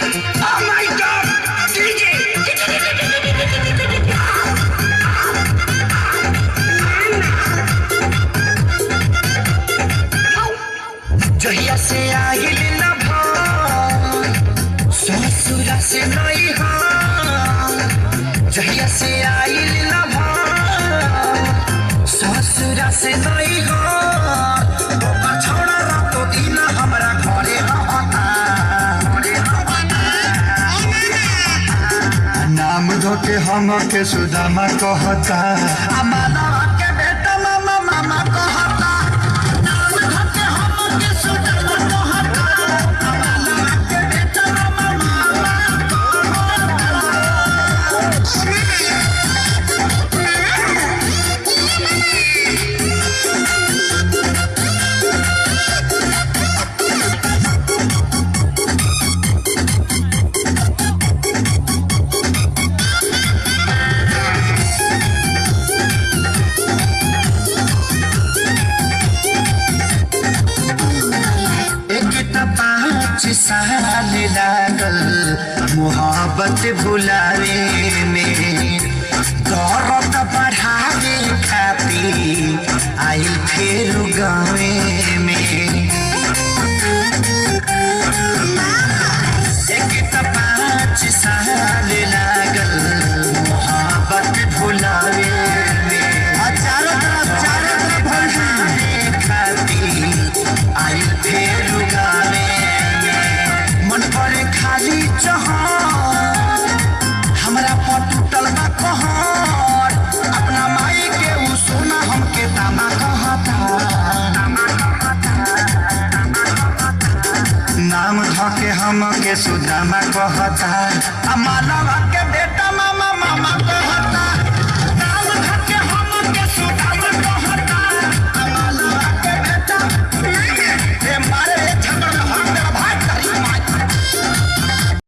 Oh my God! DJ! जहिया से आइल न भाई ससुरा से नहीं जहिया से आइल न भाई ससुरा से नहीं छोड़ा रातो दिन हमरा घरे नाम धोके हम के सुदामा कहता अमाना के बेटा मामा मामा कहता नाम धोके हम के सुदामा कहता अमाना के बेटा मामा मामा साल लागल मोहब्बत भुलावे में दौलत बढ़ावे खातिर आइल फिर गावे में एक 5 साल लागल मोहब्बत भुलावे में चारों तरफ बढ़ावे खातिर आइल फिर गावे मन करे खाली चहर हमरा पर टूटल बा कहर अपना माई के उ सोना हमके दामा कहता नाम धके हमके सुदामा कहता अमानवा